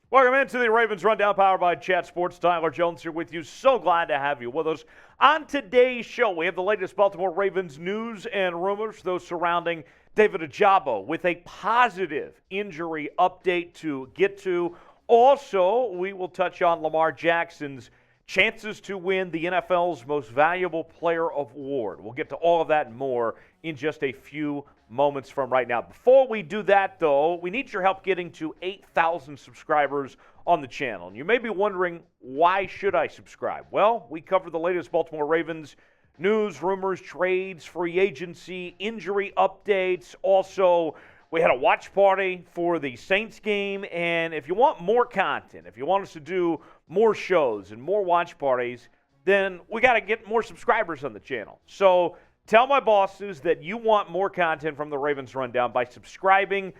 Welcome into the Ravens Rundown, powered by Chat Sports. Tyler Jones here with you. So glad to have you with us. On today's show, we have the latest Baltimore Ravens news and rumors, those surrounding David Ojabo, with a positive injury update to get to. Also, we will touch on Lamar Jackson's chances to win the NFL's Most Valuable Player award. We'll get to all of that and more in just a few moments from right now. Before we do that, though, we need your help getting to 8,000 subscribers on the channel. And you may be wondering, why should I subscribe? Well, we cover the latest Baltimore Ravens news, rumors, trades, free agency, injury updates. Also, we had a watch party for the Saints game. And if you want more content, if you want us to do more shows and more watch parties, then we got to get more subscribers on the channel. So tell my bosses that you want more content from the Ravens Rundown by subscribing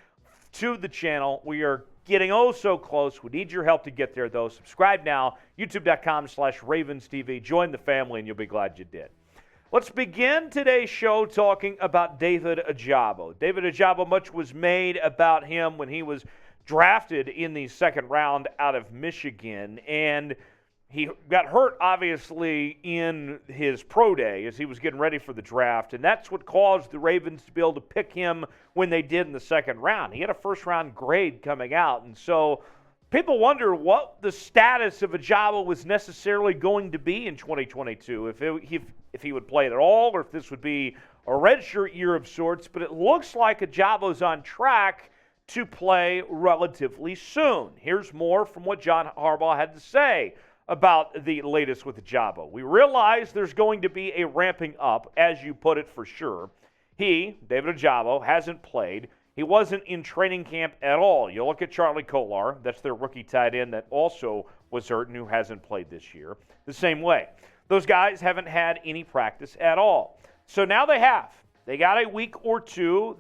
to the channel. We are getting oh so close. We need your help to get there, though. Subscribe now, youtube.com/RavensTV. Join the family, and you'll be glad you did. Let's begin today's show talking about David Ojabo. David Ojabo, much was made about him when he was drafted in the second round out of Michigan, and he got hurt, obviously, in his pro day as he was getting ready for the draft, and that's what caused the Ravens to be able to pick him when they did in the second round. He had a first-round grade coming out, and so people wonder what the status of Ojabo was necessarily going to be in 2022, if he would play at all, or if this would be a redshirt year of sorts. But it looks like Ojabo's on track to play relatively soon. Here's more from what John Harbaugh had to say about the latest with Ojabo. We realize there's going to be a ramping up, as you put it, for sure. He, David Ojabo, hasn't played. He wasn't in training camp at all. You look at Charlie Kolar, that's their rookie tight end that also was hurt and who hasn't played this year. The same way. Those guys haven't had any practice at all. So now they have. They got a week or two.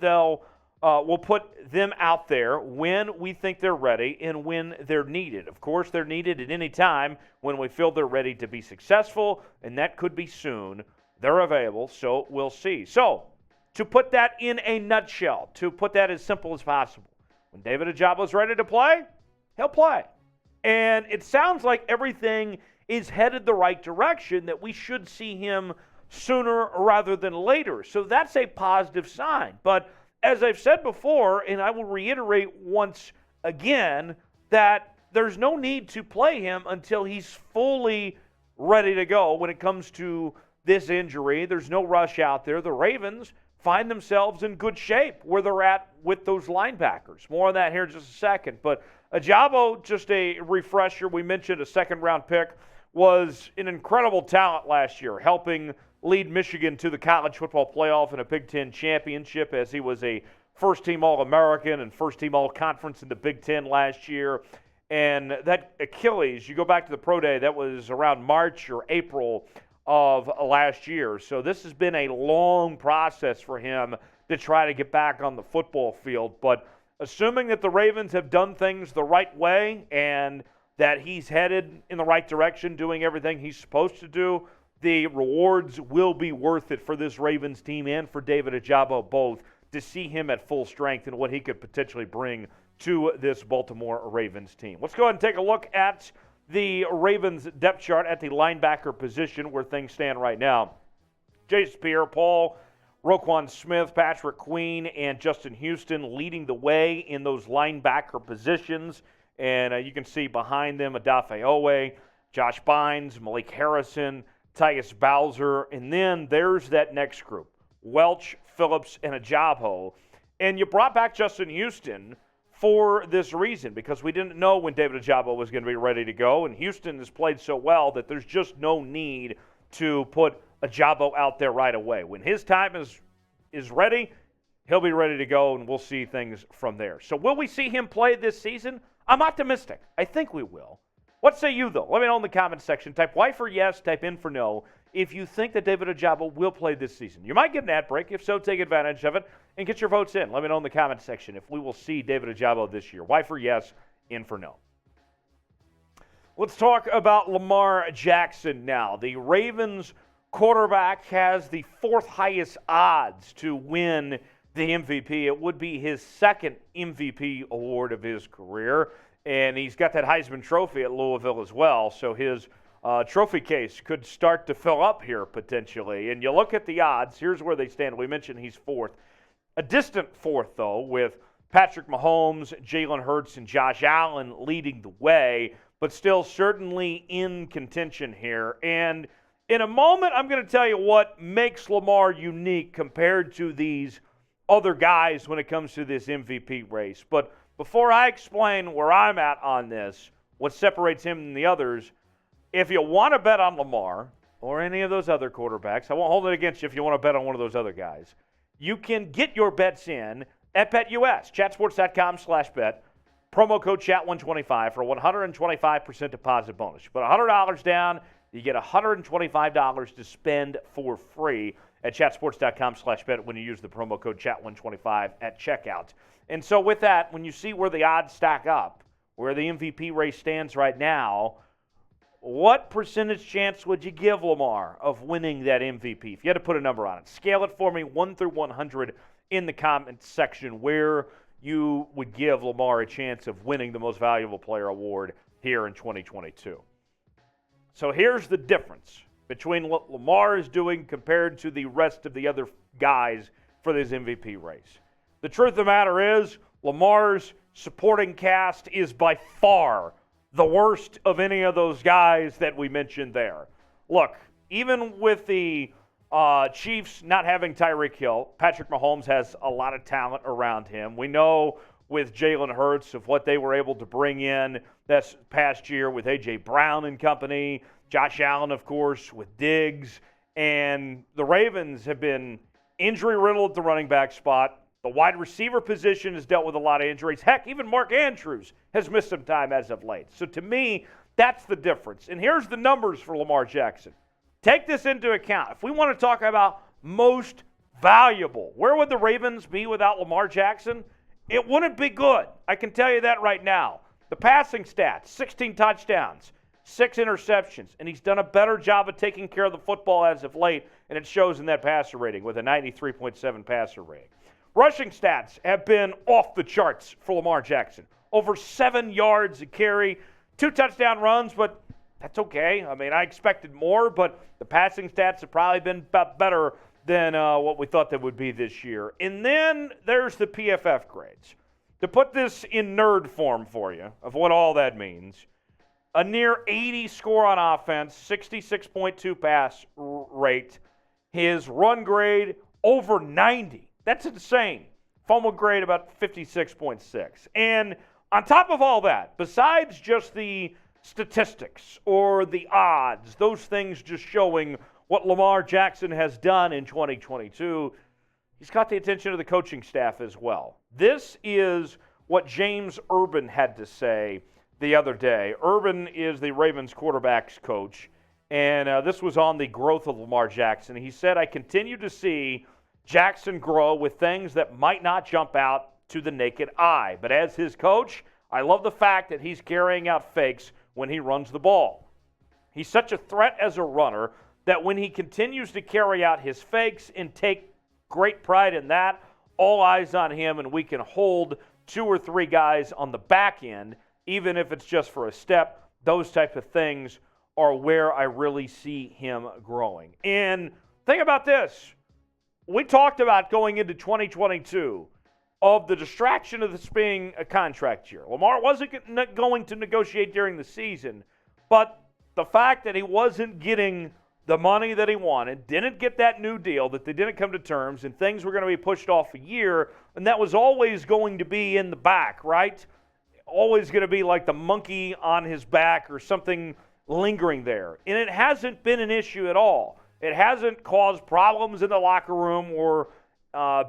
We'll put them out there when we think they're ready and when they're needed. Of course, they're needed at any time when we feel they're ready to be successful, and that could be soon. They're available, so we'll see. So, to put that in a nutshell, to put that as simple as possible, when David Ojabo's ready to play, he'll play. And it sounds like everything is headed the right direction, that we should see him sooner rather than later. So that's a positive sign. But as I've said before, and I will reiterate once again, that there's no need to play him until he's fully ready to go when it comes to this injury. There's no rush out there. The Ravens find themselves in good shape where they're at with those linebackers. More on that here in just a second. But Ojabo, just a refresher, we mentioned a second-round pick, was an incredible talent last year, helping lead Michigan to the college football playoff and a Big Ten championship, as he was a first-team All-American and first-team All-Conference in the Big Ten last year. And that Achilles, you go back to the pro day, that was around March or April of last year. So this has been a long process for him to try to get back on the football field. But assuming that the Ravens have done things the right way and that he's headed in the right direction, doing everything he's supposed to do, the rewards will be worth it for this Ravens team and for David Ojabo both, to see him at full strength and what he could potentially bring to this Baltimore Ravens team. Let's go ahead and take a look at the Ravens depth chart at the linebacker position, where things stand right now. Jason Pierre-Paul, Roquan Smith, Patrick Queen, and Justin Houston leading the way in those linebacker positions. And you can see behind them Odafe Oweh, Josh Bynes, Malik Harrison, Tyus Bowser, and then there's that next group, Welch, Phillips, and Ojabo. And you brought back Justin Houston for this reason, because we didn't know when David Ojabo was going to be ready to go, and Houston has played so well that there's just no need to put Ojabo out there right away. When his time is ready, he'll be ready to go, and we'll see things from there. So will we see him play this season? I'm optimistic. I think we will. What say you, though? Let me know in the comment section. Type Y for yes, type in for no, if you think that David Ojabo will play this season. You might get an ad break. If so, take advantage of it and get your votes in. Let me know in the comment section if we will see David Ojabo this year. Y for yes, in for no. Let's talk about Lamar Jackson now. The Ravens quarterback has the fourth highest odds to win the MVP. It would be his second MVP award of his career. and he's got that Heisman Trophy at Louisville as well, so his trophy case could start to fill up here potentially. And you look at the odds, here's where they stand. We mentioned he's fourth. A distant fourth, though, with Patrick Mahomes, Jalen Hurts, and Josh Allen leading the way, but still certainly in contention here. And in a moment, I'm going to tell you what makes Lamar unique compared to these other guys when it comes to this MVP race. But before I explain where I'm at on this, what separates him from the others, if you want to bet on Lamar or any of those other quarterbacks, I won't hold it against you if you want to bet on one of those other guys. You can get your bets in at BetUS, chatsports.com/bet. Promo code CHAT125 for a 125% deposit bonus. You put $100 down, you get $125 to spend for free at chatsports.com/bet when you use the promo code CHAT125 at checkout. And so with that, when you see where the odds stack up, where the MVP race stands right now, what percentage chance would you give Lamar of winning that MVP? If you had to put a number on it, scale it for me 1 through 100 in the comment section where you would give Lamar a chance of winning the Most Valuable Player award here in 2022. So here's the difference between what Lamar is doing compared to the rest of the other guys for this MVP race. The truth of the matter is, Lamar's supporting cast is by far the worst of any of those guys that we mentioned there. Look, even with the Chiefs not having Tyreek Hill, Patrick Mahomes has a lot of talent around him. We know with Jalen Hurts of what they were able to bring in this past year with A.J. Brown and company, Josh Allen, of course, with Diggs, and the Ravens have been injury-riddled at the running back spot. The wide receiver position has dealt with a lot of injuries. Heck, even Mark Andrews has missed some time as of late. So to me, that's the difference. And here's the numbers for Lamar Jackson. Take this into account. If we want to talk about most valuable, where would the Ravens be without Lamar Jackson? It wouldn't be good. I can tell you that right now. The passing stats, 16 touchdowns, 6 interceptions, and he's done a better job of taking care of the football as of late, and it shows in that passer rating with a 93.7 passer rating. Rushing stats have been off the charts for Lamar Jackson. Over 7 yards a carry, 2 touchdown runs, but that's okay. I mean, I expected more, but the passing stats have probably been better than what we thought they would be this year. And then there's the PFF grades. To put this in nerd form for you of what all that means, a near 80 score on offense, 66.2 pass rate, his run grade over 90. That's insane. Fumble grade about 56.6. And on top of all that, besides just the statistics or the odds, those things just showing what Lamar Jackson has done in 2022, he's got the attention of the coaching staff as well. This is what James Urban had to say the other day. Urban is the Ravens quarterback's coach, and this was on the growth of Lamar Jackson. He said, "I continue to see Jackson grow with things that might not jump out to the naked eye. But as his coach, I love the fact that he's carrying out fakes when he runs the ball. He's such a threat as a runner that when he continues to carry out his fakes and take great pride in that, all eyes on him, and we can hold 2 or 3 guys on the back end, even if it's just for a step. Those type of things are where I really see him growing." And think about this. We talked about going into 2022 of the distraction of this being a contract year. Lamar wasn't going to negotiate during the season, but the fact that he wasn't getting the money that he wanted, didn't get that new deal, that they didn't come to terms, and things were going to be pushed off a year, and that was always going to be in the back, right? Always going to be like the monkey on his back or something lingering there. And it hasn't been an issue at all. It hasn't caused problems in the locker room or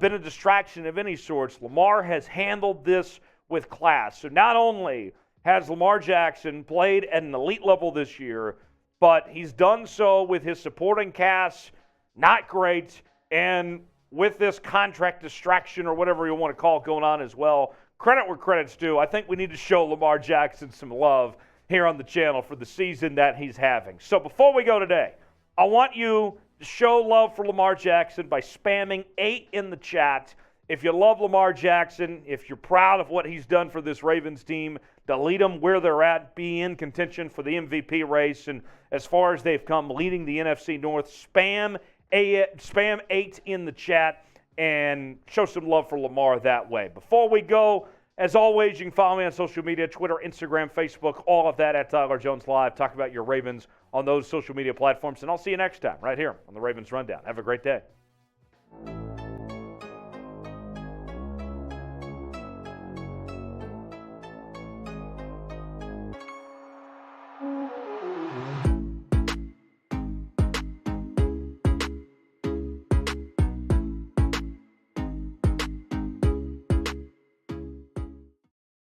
been a distraction of any sorts. Lamar has handled this with class. So not only has Lamar Jackson played at an elite level this year, but he's done so with his supporting cast, not great, and with this contract distraction or whatever you want to call it going on as well. Credit where credit's due. I think we need to show Lamar Jackson some love here on the channel for the season that he's having. So before we go today, I want you to show love for Lamar Jackson by spamming 8 in the chat if you love Lamar Jackson, if you're proud of what he's done for this Ravens team, to lead them where they're at, be in contention for the MVP race, and as far as they've come, leading the NFC North, spam 8 in the chat and show some love for Lamar that way. Before we go, as always, you can follow me on social media, Twitter, Instagram, Facebook, all of that at Tyler Jones Live. Talk about your Ravens on those social media platforms, and I'll see you next time right here on the Ravens Rundown. Have a great day.